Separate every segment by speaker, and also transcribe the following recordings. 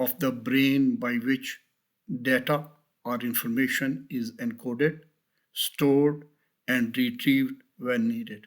Speaker 1: of the brain by which data or information is encoded, stored and retrieved when needed।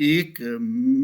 Speaker 1: 1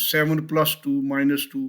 Speaker 1: 7+2 -2,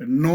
Speaker 1: 9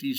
Speaker 1: 30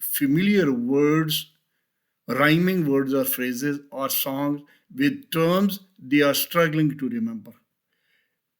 Speaker 1: familiar words, rhyming words or phrases or songs with terms they are struggling to remember।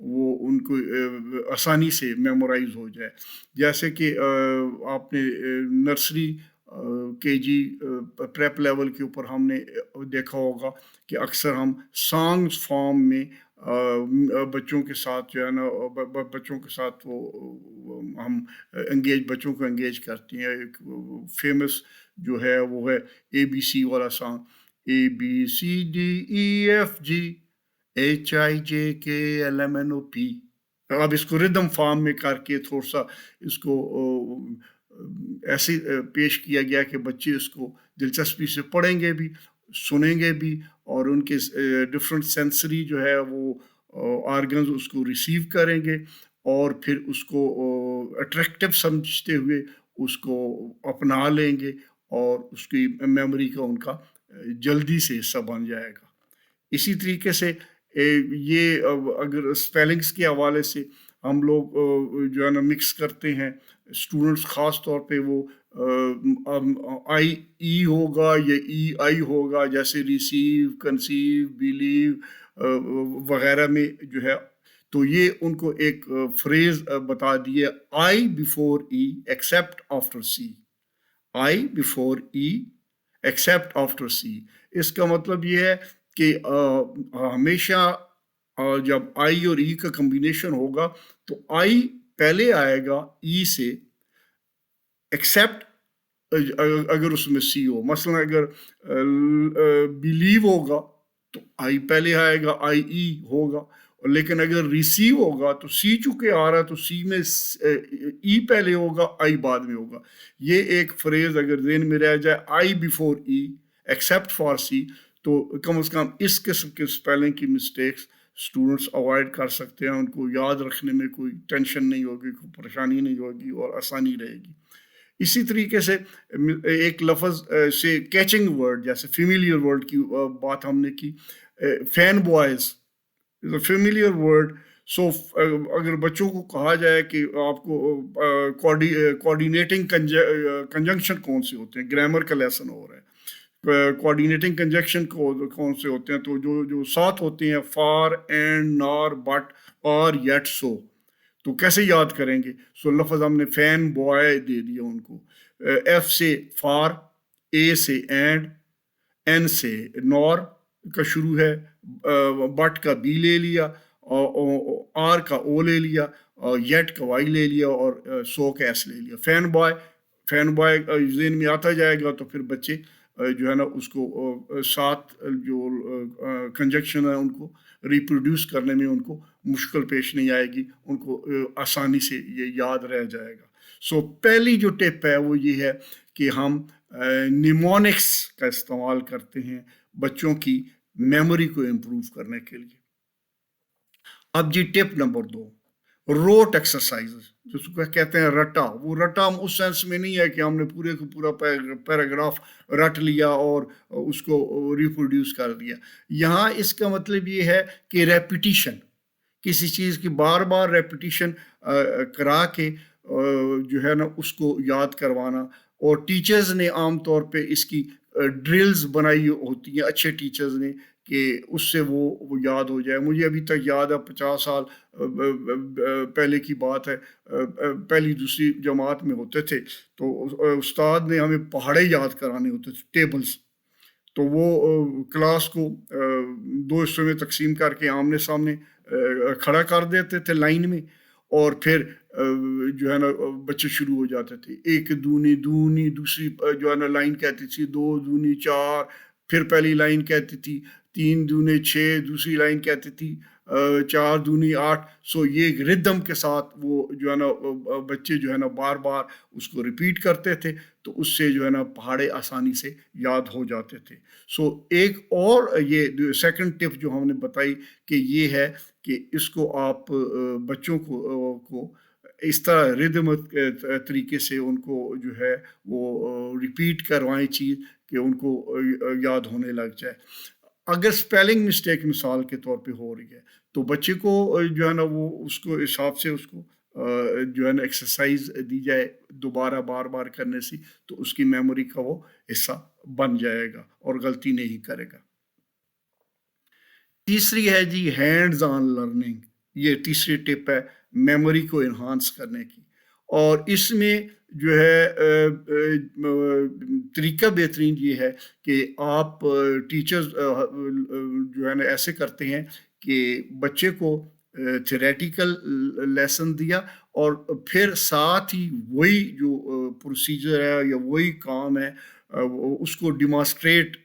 Speaker 1: وہ ان کو آسانی سے memorise ہو جائے. جیسے کہ آپ نے nursery کے جی پریپ لیول کے اوپر ہم نے دیکھا ہوگا کہ اکثر ہم سانگز فارم میں بچوں کے ساتھ جو ہے نا بچوں کے ساتھ وہ ہم بچوں کو انگیج کرتے ہیں. ایک فیمس جو ہے وہ ہے ABC والا سانگ, ABCDEFG HIJKLMNOP. اب اس کو ردم فارم میں کر کے تھوڑا سا اس کو ایسے پیش کیا گیا کہ بچے اس کو دلچسپی سے پڑھیں گے بھی, سنیں گے بھی, اور ان کے ڈفرینٹ سینسری جو ہے وہ آرگنز اس کو ریسیو کریں گے, اور پھر اس کو اٹریکٹیو سمجھتے ہوئے اس کو اپنا لیں گے, اور اس کی میموری کا ان کا جلدی سے حصہ بن جائے گا. اسی طریقے سے یہ اگر اسپیلنگس کے حوالے سے ہم لوگ جو ہے نا مکس کرتے ہیں, اسٹوڈنٹس خاص طور پہ وہ آئی ای ہوگا یا ای آئی ہوگا, جیسے ریسیو, کنسیو, بیلیو وغیرہ میں جو ہے, تو یہ ان کو ایک فریز بتا دیے, آئی بیفور ای ایکسیپٹ آفٹر سی, آئی بیفور ای ایکسیپٹ آفٹر سی. اس کا مطلب یہ ہے کہ ہمیشہ جب آئی اور ای کا کمبینیشن ہوگا تو آئی پہلے آئے گا ای سے, ایکسیپٹ اگر اس میں سی ہو. مثلا اگر بلیو ہوگا تو آئی پہلے آئے گا, آئی ای ہوگا, لیکن اگر ریسیو ہوگا تو سی چونکہ آ رہا ہے تو سی میں ای پہلے ہوگا, آئی بعد میں ہوگا. یہ ایک فریز اگر ذہن میں رہ جائے, I before E except for C, تو کم از کم اس قسم کے اسپیلنگ کی مسٹیکس اسٹوڈنٹس اوائڈ کر سکتے ہیں. ان کو یاد رکھنے میں کوئی ٹینشن نہیں ہوگی, کوئی پریشانی نہیں ہوگی, اور آسانی رہے گی. اسی طریقے سے ایک لفظ سے کیچنگ ورڈ, جیسے فیملیئر ورڈ کی بات ہم نے کی, fan boys is a familiar word. So اگر بچوں کو کہا جائے کہ آپ کو کوآرڈینیٹنگ کنجنکشن کون سے ہوتے ہیں, گرامر کا لیسن ہو رہا ہے, کوآرڈینیٹنگ کنجنکشن کون سے ہوتے ہیں, تو جو ساتھ ہوتے ہیں, فار, اینڈ, نار, بٹ, اور, یٹ, سو, تو کیسے یاد کریں گے؟ سو لفظ ہم نے فین بوائے دے دیا ان کو. ایف سے فار, اے سے اینڈ, این سے نور کا شروع ہے, بٹ کا بی لے لیا, آر کا او لے لیا, اور یٹ کا وائی لے لیا, اور سو کا ایس لے لیا. فین بوائے ذہن میں آتا جائے گا تو پھر بچے جو ہے نا اس کو ساتھ جو کنجکشن ہے ان کو ریپروڈیوس کرنے میں ان کو مشکل پیش نہیں آئے گی, ان کو آسانی سے یہ یاد رہ جائے گا. سو پہلی جو ٹپ ہے وہ یہ ہے کہ ہم نیمونکس کا استعمال کرتے ہیں بچوں کی میموری کو امپروو کرنے کے لیے. اب جی ٹپ نمبر 2, روٹ ایکسرسائز, جس کو کہتے ہیں رٹا. وہ رٹا ہم اس سینس میں نہیں ہے کہ ہم نے پورے کو پورا پیراگراف رٹ لیا اور اس کو ریپروڈیوس کر دیا. یہاں اس کا مطلب یہ ہے کہ ریپیٹیشن, کسی چیز کی بار بار ریپیٹیشن کرا کے جو ہے نا اس کو یاد کروانا. اور ٹیچرز نے عام طور پہ اس کی ڈرلز بنائی ہوتی ہیں, اچھے ٹیچرز نے, کہ اس سے وہ یاد ہو جائے. مجھے ابھی تک یاد ہے 50 سال پہلے کی بات ہے, پہلی دوسری جماعت میں ہوتے تھے تو استاد نے ہمیں پہاڑے یاد کرانے ہوتے تھے, ٹیبلز. تو وہ کلاس کو 2 حصوں میں تقسیم کر کے آمنے سامنے کھڑا کر دیتے تھے لائن میں, اور پھر جو ہے نا بچے شروع ہو جاتے تھے. 1 دونی دونی, دوسری جو ہے نا لائن کہتی تھی 2 دونی 4, پھر پہلی لائن کہتی تھی 3 دونے 6, دوسری لائن کہتی تھی 4 دونی 8. سو یہ ردم کے ساتھ وہ جو ہے نا بچے جو ہے نا بار بار اس کو ریپیٹ کرتے تھے, تو اس سے جو ہے نا پہاڑے آسانی سے یاد ہو جاتے تھے. سو ایک اور یہ سیکنڈ ٹپ جو ہم نے بتائی کہ یہ ہے کہ اس کو آپ بچوں کو اس طرح ردم طریقے سے ان کو جو ہے وہ ریپیٹ کروائیں چیز کہ ان کو یاد ہونے لگ جائے. اگر اسپیلنگ مسٹیک مثال کے طور پہ ہو رہی ہے تو بچے کو جو ہے نا وہ اس کو حساب سے اس کو جو ہے نا ایکسرسائز دی جائے دوبارہ بار بار کرنے سے, تو اس کی میموری کا وہ حصہ بن جائے گا اور غلطی نہیں کرے گا. تیسری ہے جی ہینڈز آن لرننگ, یہ تیسری ٹپ ہے میموری کو انہانس کرنے کی. اور اس میں جو ہے طریقہ بہترین یہ ہے کہ آپ ٹیچرز جو ہے نا ایسے کرتے ہیں کہ بچے کو تھیوریٹیکل لیسن دیا اور پھر ساتھ ہی وہی جو پروسیجر ہے یا وہی کام ہے اس کو ڈیمانسٹریٹ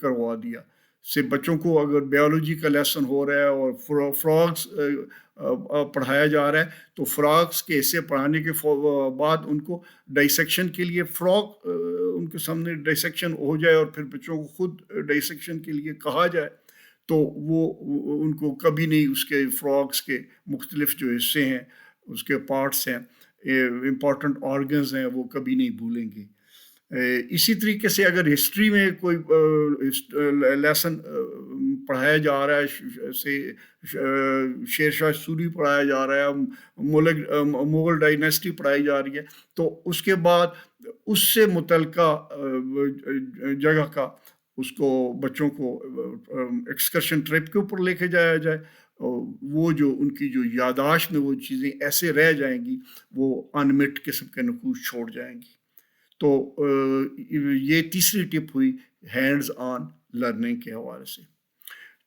Speaker 1: کروا دیا. سے بچوں کو اگر بیولوجی کا لیسن ہو رہا ہے اور فراگس پڑھایا جا رہا ہے تو فراگس کے حصے پڑھانے کے بعد ان کو ڈائسیکشن کے لیے فراگ ان کے سامنے ڈائسیکشن ہو جائے اور پھر بچوں کو خود ڈائسیکشن کے لیے کہا جائے تو وہ ان کو کبھی نہیں اس کے فراگس کے مختلف جو حصے ہیں اس کے پارٹس ہیں امپورٹنٹ آرگنز ہیں وہ کبھی نہیں بھولیں گے. اسی طریقے سے اگر ہسٹری میں کوئی لیسن پڑھایا جا رہا ہے شیر شاہ سوری پڑھایا جا رہا ہے مغل ڈائنیسٹی پڑھائی جا رہی ہے تو اس کے بعد اس سے متعلقہ جگہ کا اس کو بچوں کو ایکسکرشن ٹرپ کے اوپر لے کے جایا جائے. وہ جو ان کی جو یاداشت میں وہ چیزیں ایسے رہ جائیں گی وہ انمٹ قسم کے نقوش چھوڑ جائیں گی. تو یہ تیسری ٹپ ہوئی ہینڈز آن لرننگ کے حوالے سے.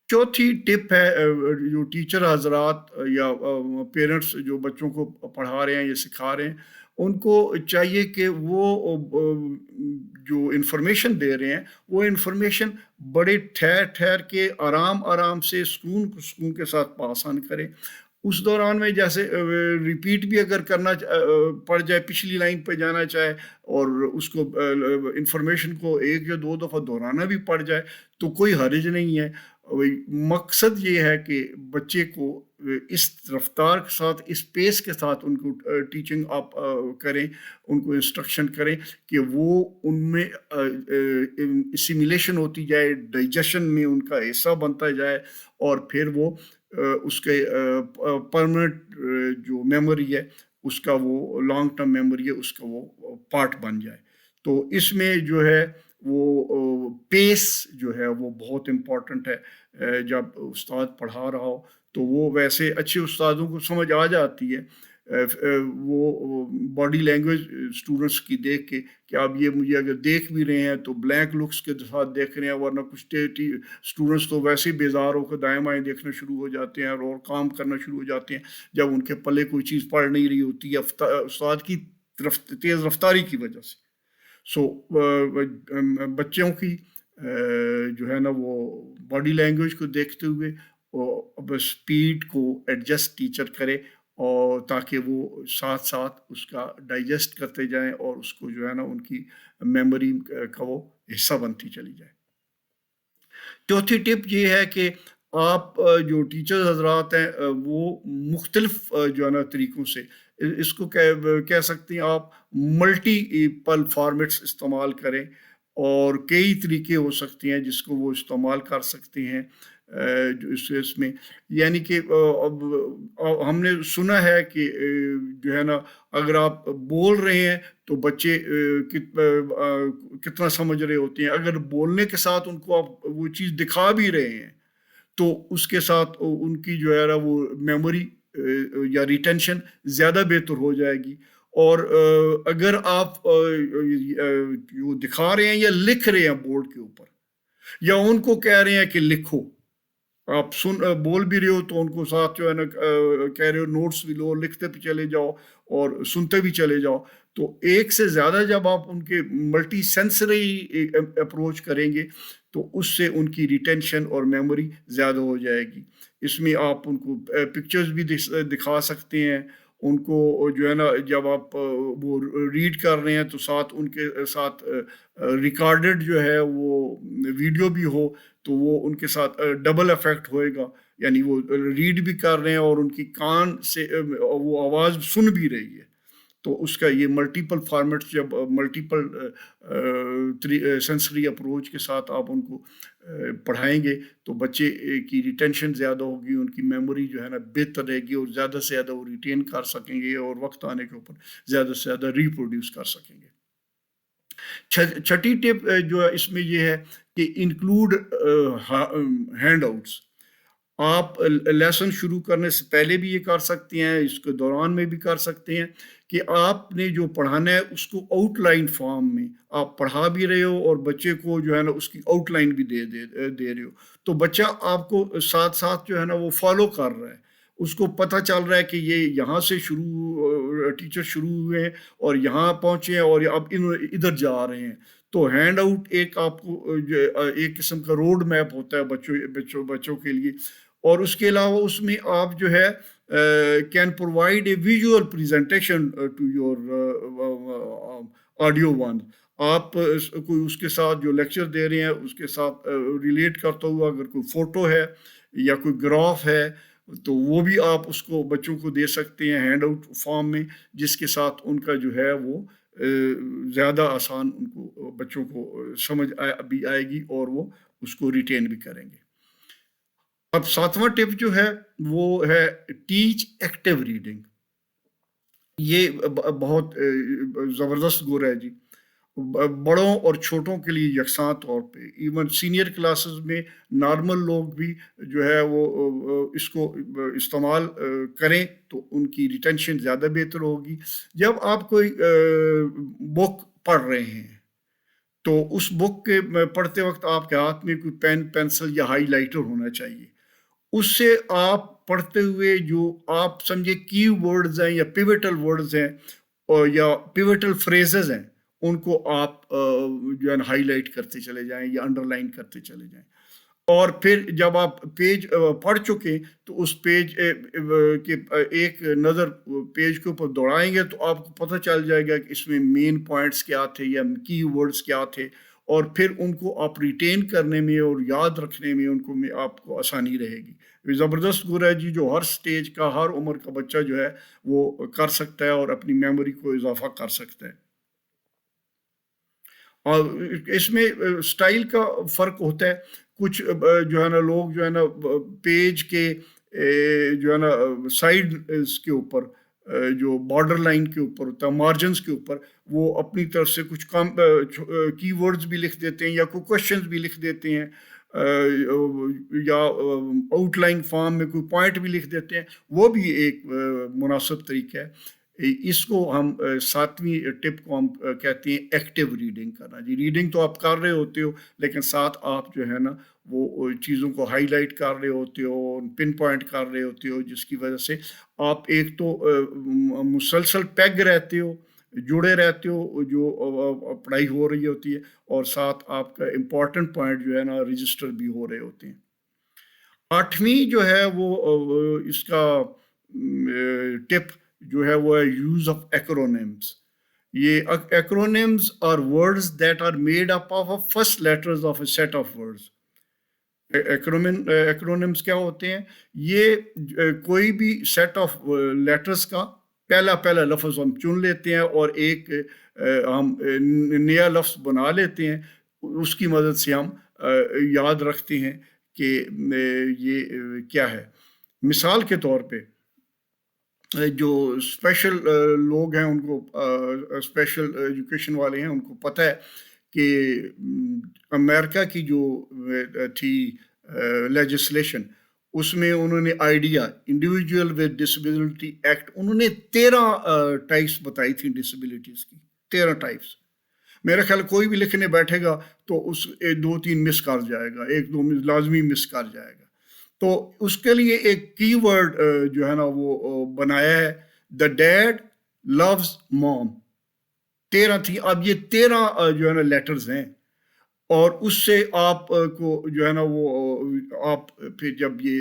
Speaker 1: چوتھی ٹپ ہے جو ٹیچر حضرات یا پیرنٹس جو بچوں کو پڑھا رہے ہیں یا سکھا رہے ہیں ان کو چاہیے کہ وہ جو انفارمیشن دے رہے ہیں وہ انفارمیشن بڑے ٹھہر کے آرام سے سکون کے ساتھ پاس آن کریں. اس دوران میں جیسے ریپیٹ بھی اگر کرنا پڑ جائے پچھلی لائن پہ جانا چاہے اور اس کو انفارمیشن کو 1 یا 2 دفعہ دہرانا بھی پڑ جائے تو کوئی حرج نہیں ہے. مقصد یہ ہے کہ بچے کو اس رفتار کے ساتھ اس پیس کے ساتھ ان کو ٹیچنگ آپ کریں ان کو انسٹرکشن کریں کہ وہ ان میں اسیمیلیشن ہوتی جائے ڈائجیشن میں ان کا حصہ بنتا جائے اور پھر وہ اس کے پرماننٹ جو میموری ہے اس کا وہ لانگ ٹرم میموری ہے اس کا وہ پارٹ بن جائے. تو اس میں جو ہے وہ پیس جو ہے وہ بہت امپورٹنٹ ہے. جب استاد پڑھا رہا ہو تو وہ ویسے اچھے استادوں کو سمجھ آ جاتی ہے وہ باڈی لینگویج اسٹوڈنٹس کی دیکھ کے کہ اب یہ مجھے اگر دیکھ بھی رہے ہیں تو بلینک لکس کے ساتھ دیکھ رہے ہیں ورنہ کچھ اسٹوڈنٹس تو ویسے بیزار ہو کے دائیں بائیں دیکھنا شروع ہو جاتے ہیں اور کام کرنا شروع ہو جاتے ہیں جب ان کے پلے کوئی چیز پڑھ نہیں رہی ہوتی ہے استاد کی تیز رفتاری کی وجہ سے. بچوں کی جو ہے نا وہ باڈی لینگویج کو دیکھتے ہوئے اسپیڈ کو ایڈجسٹ ٹیچر کرے اور تاکہ وہ ساتھ اس کا ڈائجسٹ کرتے جائیں اور اس کو جو ہے نا ان کی میموری کا وہ حصہ بنتی چلی جائے. چوتھی ٹپ یہ ہے کہ آپ جو ٹیچر حضرات ہیں وہ مختلف جو ہے نا طریقوں سے اس کو کہہ سکتے ہیں آپ ملٹی پل فارمیٹس استعمال کریں اور کئی طریقے ہو سکتے ہیں جس کو وہ استعمال کر سکتے ہیں جو اس میں یعنی کہ ہم نے سنا ہے کہ جو ہے نا اگر آپ بول رہے ہیں تو بچے کتنا سمجھ رہے ہوتے ہیں. اگر بولنے کے ساتھ ان کو آپ وہ چیز دکھا بھی رہے ہیں تو اس کے ساتھ ان کی جو ہے نا وہ میموری یا ریٹینشن زیادہ بہتر ہو جائے گی. اور اگر آپ جو دکھا رہے ہیں یا لکھ رہے ہیں بورڈ کے اوپر یا ان کو کہہ رہے ہیں کہ لکھو آپ بول بھی رہے ہو تو ان کو ساتھ جو ہے نا کہہ رہے ہو نوٹس بھی لو لکھتے بھی چلے جاؤ اور سنتے بھی چلے جاؤ. تو ایک سے زیادہ جب آپ ان کے ملٹی سینسری اپروچ کریں گے تو اس سے ان کی ریٹینشن اور میموری زیادہ ہو جائے گی. اس میں آپ ان کو پکچرز بھی دکھا سکتے ہیں ان کو جو ہے نا جب آپ وہ ریڈ کر رہے ہیں تو ساتھ ان کے ساتھ ریکارڈڈ جو ہے وہ ویڈیو بھی ہو تو وہ ان کے ساتھ ڈبل ایفیکٹ ہوئے گا. یعنی وہ ریڈ بھی کر رہے ہیں اور ان کی کان سے وہ آواز سن بھی رہی ہے. تو اس کا یہ ملٹیپل فارمیٹس جب ملٹیپل سینسری اپروچ کے ساتھ آپ ان کو پڑھائیں گے تو بچے کی ریٹینشن زیادہ ہوگی ان کی میموری جو ہے نا بہتر رہے گی اور زیادہ سے زیادہ وہ ریٹین کر سکیں گے اور وقت آنے کے اوپر زیادہ سے زیادہ ریپروڈیوس کر سکیں گے. چھٹی ٹپ جو ہے اس میں یہ ہے کہ انکلوڈ ہینڈ آؤٹس. آپ لیسن شروع کرنے سے پہلے بھی یہ کر سکتے ہیں، اس کے دوران میں بھی کر سکتے ہیں کہ آپ نے جو پڑھانا ہے اس کو آؤٹ لائن فارم میں آپ پڑھا بھی رہے ہو اور بچے کو جو ہے نا اس کی آؤٹ لائن بھی دے رہے ہو، تو بچہ آپ کو ساتھ ساتھ جو ہے نا وہ فالو کر رہا ہے، اس کو پتہ چل رہا ہے کہ یہ یہاں سے ٹیچر شروع ہوئے ہیں اور یہاں پہنچے ہیں اور اب ادھر جا رہے ہیں۔ تو ہینڈ آؤٹ ایک آپ کو ایک قسم کا روڈ میپ ہوتا ہے بچوں کے لیے، اور اس کے علاوہ اس میں آپ جو ہے can provide a visual presentation to your audio one, آپ کوئی اس کے ساتھ جو لیکچر دے رہے ہیں اس کے ساتھ ریلیٹ کرتا ہوا اگر کوئی فوٹو ہے یا کوئی گراف ہے تو وہ بھی آپ اس کو بچوں کو دے سکتے ہیں ہینڈ آؤٹ فارم میں، جس کے ساتھ ان کا جو ہے وہ زیادہ آسان ان کو بچوں کو سمجھ بھی آئے گی اور وہ اس کو ریٹین بھی کریں گے۔ اب 7واں ٹپ جو ہے وہ ہے ٹیچ ایکٹیو ریڈنگ۔ یہ بہت زبردست گور ہے جی، بڑوں اور چھوٹوں کے لیے یکساں طور پہ، ایون سینئر کلاسز میں نارمل لوگ بھی جو ہے وہ اس کو استعمال کریں تو ان کی ریٹینشن زیادہ بہتر ہوگی۔ جب آپ کوئی بک پڑھ رہے ہیں تو اس بک کے پڑھتے وقت آپ کے ہاتھ میں کوئی پین پینسل یا ہائی لائٹر ہونا چاہیے، اس سے آپ پڑھتے ہوئے جو آپ سمجھے کی ورڈز ہیں یا پیوٹل ورڈز ہیں اور یا پیوٹل فریزز ہیں ان کو آپ جو ہے ہائی لائٹ کرتے چلے جائیں یا انڈر لائن کرتے چلے جائیں، اور پھر جب آپ پیج پڑھ چکے تو اس پیج کے ایک نظر پیج کے اوپر دوڑائیں گے تو آپ کو پتہ چل جائے گا کہ اس میں مین پوائنٹس کیا تھے یا کی ورڈز کیا تھے، اور پھر ان کو آپ ریٹین کرنے میں اور یاد رکھنے میں ان کو آپ کو آسانی رہے گی۔ یہ زبردست گور ہے جی، جو ہر سٹیج کا ہر عمر کا بچہ جو ہے وہ کر سکتا ہے اور اپنی میموری کو اضافہ کر سکتا ہے۔ اور اس میں سٹائل کا فرق ہوتا ہے، کچھ جو ہے نا لوگ جو ہے نا پیج کے جو ہے نا سائڈ کے اوپر جو بارڈر لائن کے اوپر ہوتا ہے، مارجنز کے اوپر، وہ اپنی طرف سے کچھ کام کی ورڈز بھی لکھ دیتے ہیں یا کوئی کوشچنز بھی لکھ دیتے ہیں یا آؤٹ لائن فارم میں کوئی پوائنٹ بھی لکھ دیتے ہیں، وہ بھی ایک مناسب طریقہ ہے۔ اس کو ہم 7ویں ٹپ کو ہم کہتے ہیں ایکٹیو ریڈنگ کرنا۔ جی ریڈنگ تو آپ کر رہے ہوتے ہو لیکن ساتھ آپ جو ہے نا وہ چیزوں کو ہائی لائٹ کر رہے ہوتے ہو، پن پوائنٹ کر رہے ہوتے ہو، جس کی وجہ سے آپ ایک تو مسلسل پیگ رہتے ہو، جڑے رہتے ہو جو پڑھائی ہو رہی ہوتی ہے، اور ساتھ آپ کا امپورٹنٹ پوائنٹ جو ہے نا رجسٹر بھی ہو رہے ہوتے ہیں۔ 8ویں جو ہے وہ اس کا ٹپ جو ہے وہ ہے یوز آف ایکرونیمز۔ یہ acronyms are words that are made up of first letters of a set of words. Acronyms کیا ہوتے ہیں؟ یہ کوئی بھی سیٹ آف لیٹرز کا پہلا لفظ ہم چن لیتے ہیں اور ایک ہم نیا لفظ بنا لیتے ہیں، اس کی مدد سے ہم یاد رکھتے ہیں کہ یہ کیا ہے۔ مثال کے طور پہ جو اسپیشل لوگ ہیں ان کو اسپیشل ایجوکیشن والے ہیں ان کو پتہ ہے کہ امریکہ کی جو تھی لیجسلیشن، اس میں انہوں نے idea individual with disability act, انہوں نے 13 ٹائپس بتائی تھیں ڈسیبلٹیز کی، 13 ٹائپس۔ میرا خیال کوئی بھی لکھنے بیٹھے گا تو اس 2-3 مس کر جائے گا، 1-2 لازمی مس کر جائے گا۔ تو اس کے لیے ایک کی ورڈ جو ہے نا وہ بنایا ہے، دا ڈیڈ لوز موم۔ 13 تھی، اب یہ 13 جو ہے نا لیٹرز ہیں، اور اس سے آپ کو جو ہے نا وہ آپ پھر جب یہ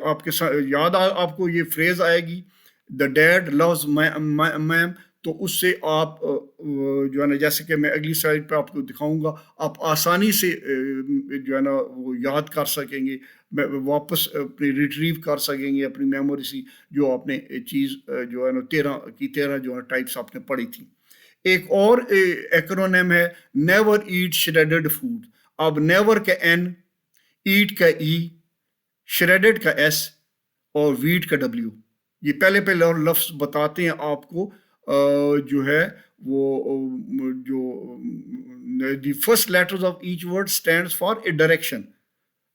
Speaker 1: آپ کے یاد آپ کو یہ فریز آئے گی دا ڈیڈ لوز میم، تو اس سے آپ جو ہے نا جیسے کہ میں اگلی سلائڈ پہ آپ کو دکھاؤں گا، آپ آسانی سے جو ہے نا وہ یاد کر سکیں گے، واپس اپنی ریٹریو کر سکیں گے اپنی میموری سے جو آپ نے چیز جو ہے نا 13 جو ہے ٹائپس آپ نے پڑھی تھی۔ ایک اور ایکرونیم ہے نیور ایٹ شریڈڈ فوڈ۔ اب نیور کا این، ایٹ کا ای، شریڈڈ کا ایس اور ویٹ کا ڈبلیو، یہ پہلے لفظ بتاتے ہیں آپ کو جو ہے وہ جو the first letters of each word stands for a direction.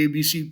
Speaker 1: ABC